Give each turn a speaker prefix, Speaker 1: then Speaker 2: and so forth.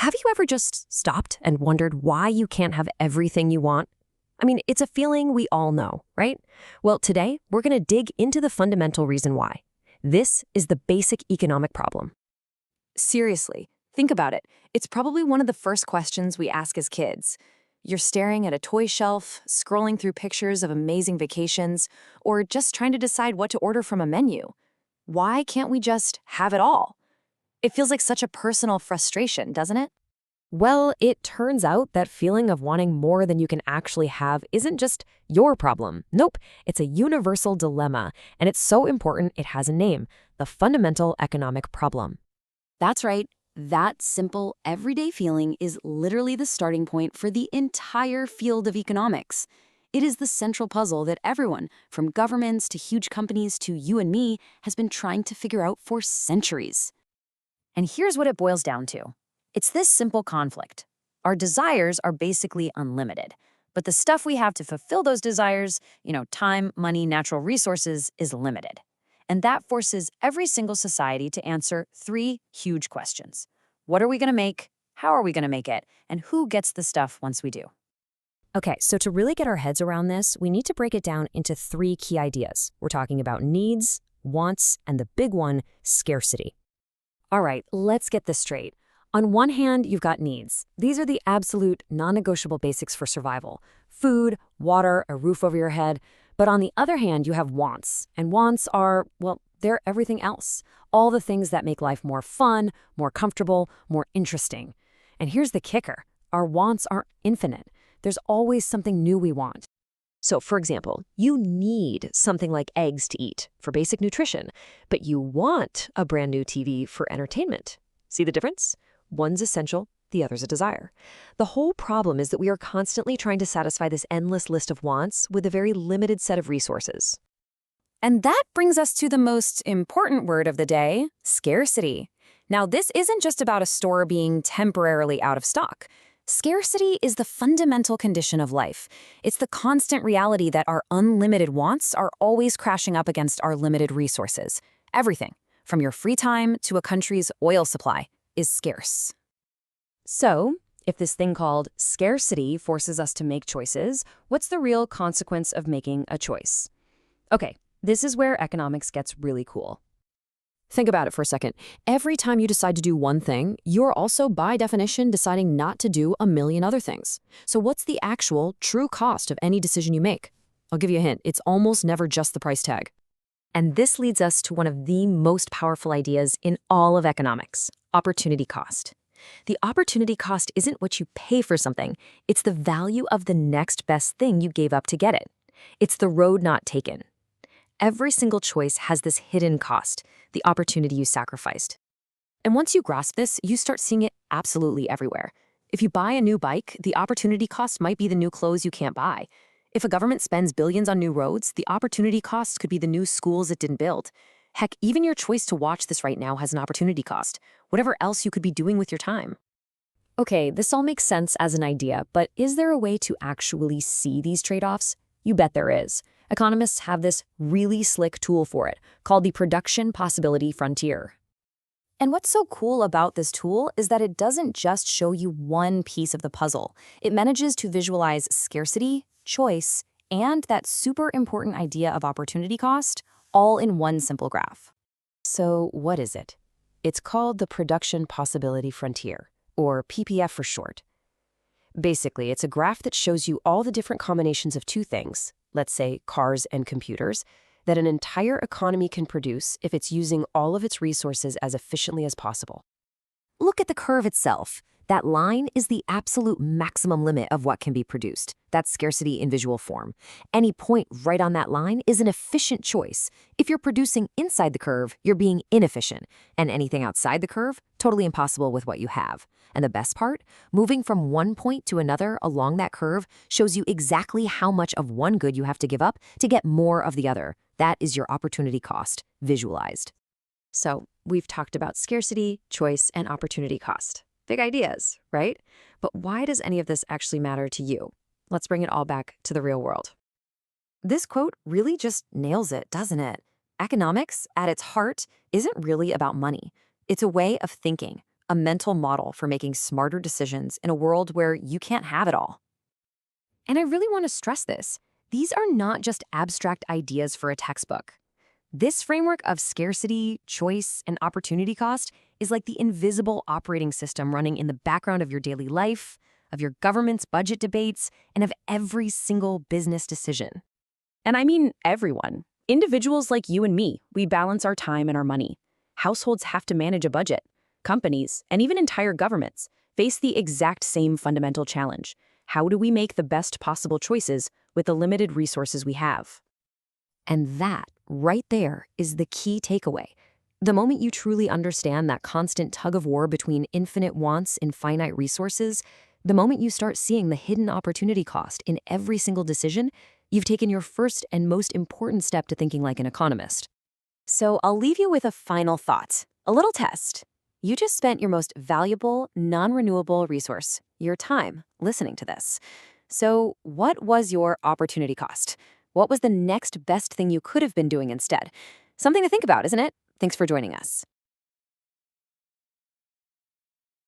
Speaker 1: Have you ever just stopped and wondered why you can't have everything you want? I mean, it's a feeling we all know, right? Well, today, we're going to dig into the fundamental reason why. This is the basic economic problem.
Speaker 2: Seriously, think about it. It's probably one of the first questions we ask as kids. You're staring at a toy shelf, scrolling through pictures of amazing vacations, or just trying to decide what to order from a menu. Why can't we just have it all? It feels like such a personal frustration, doesn't it?
Speaker 1: Well, it turns out that feeling of wanting more than you can actually have isn't just your problem. Nope, it's a universal dilemma, and it's so important it has a name, the fundamental economic problem.
Speaker 2: That's right. That simple, everyday feeling is literally the starting point for the entire field of economics. It is the central puzzle that everyone, from governments to huge companies to you and me, has been trying to figure out for centuries. And here's what it boils down to. It's this simple conflict. Our desires are basically unlimited, but the stuff we have to fulfill those desires, time, money, natural resources, is limited. And that forces every single society to answer three huge questions. What are we going to make? How are we going to make it? And who gets the stuff once we do?
Speaker 1: Okay, so to really get our heads around this, we need to break it down into three key ideas. We're talking about needs, wants, and the big one, scarcity. All right, let's get this straight. On one hand, you've got needs. These are the absolute non-negotiable basics for survival. Food, water, a roof over your head. But on the other hand, you have wants. And wants are, well, they're everything else. All the things that make life more fun, more comfortable, more interesting. And here's the kicker. Our wants aren't infinite. There's always something new we want. So, for example, you need something like eggs to eat for basic nutrition, but you want a brand new TV for entertainment. See the difference? One's essential, the other's a desire. The whole problem is that we are constantly trying to satisfy this endless list of wants with a very limited set of resources.
Speaker 2: And that brings us to the most important word of the day, scarcity. Now, this isn't just about a store being temporarily out of stock. Scarcity is the fundamental condition of life. It's the constant reality that our unlimited wants are always crashing up against our limited resources. Everything, from your free time to a country's oil supply, is scarce.
Speaker 1: So, if this thing called scarcity forces us to make choices, what's the real consequence of making a choice? Okay, this is where economics gets really cool. Think about it for a second. Every time you decide to do one thing, you're also, by definition, deciding not to do a million other things. So what's the actual, true cost of any decision you make? I'll give you a hint. It's almost never just the price tag. And this leads us to one of the most powerful ideas in all of economics, opportunity cost. The opportunity cost isn't what you pay for something. It's the value of the next best thing you gave up to get it. It's the road not taken. Every single choice has this hidden cost, the opportunity you sacrificed. And once you grasp this, you start seeing it absolutely everywhere. If you buy a new bike, the opportunity cost might be the new clothes you can't buy. If a government spends billions on new roads, the opportunity cost could be the new schools it didn't build. Heck, even your choice to watch this right now has an opportunity cost, whatever else you could be doing with your time. Okay, this all makes sense as an idea, but is there a way to actually see these trade-offs? You bet there is. Economists have this really slick tool for it, called the production possibility frontier.
Speaker 2: And what's so cool about this tool is that it doesn't just show you one piece of the puzzle. It manages to visualize scarcity, choice, and that super important idea of opportunity cost all in one simple graph.
Speaker 1: So what is it? It's called the production possibility frontier, or PPF for short. Basically, it's a graph that shows you all the different combinations of two things, let's say cars and computers, that an entire economy can produce if it's using all of its resources as efficiently as possible. Look at the curve itself. That line is the absolute maximum limit of what can be produced. That's scarcity in visual form. Any point right on that line is an efficient choice. If you're producing inside the curve, you're being inefficient. And anything outside the curve, totally impossible with what you have. And the best part? Moving from one point to another along that curve shows you exactly how much of one good you have to give up to get more of the other. That is your opportunity cost, visualized. So, we've talked about scarcity, choice, and opportunity cost. Big ideas, right? But why does any of this actually matter to you? Let's bring it all back to the real world. This quote really just nails it, doesn't it? Economics, at its heart, isn't really about money. It's a way of thinking,
Speaker 2: a mental model for making smarter decisions in a world where you can't have it all. And I really want to stress this. These are not just abstract ideas for a textbook. This framework of scarcity, choice, and opportunity cost is like the invisible operating system running in the background of your daily life, of your government's budget debates, and of every single business decision.
Speaker 1: And I mean everyone. Individuals like you and me, we balance our time and our money. Households have to manage a budget. Companies, and even entire governments, face the exact same fundamental challenge. How do we make the best possible choices with the limited resources we have?
Speaker 2: And that, right there, is the key takeaway. The moment you truly understand that constant tug-of-war between infinite wants and finite resources, the moment you start seeing the hidden opportunity cost in every single decision, you've taken your first and most important step to thinking like an economist. So I'll leave you with a final thought, a little test. You just spent your most valuable, non-renewable resource, your time, listening to this. So what was your opportunity cost? What was the next best thing you could have been doing instead? Something to think about, isn't it? Thanks for joining us.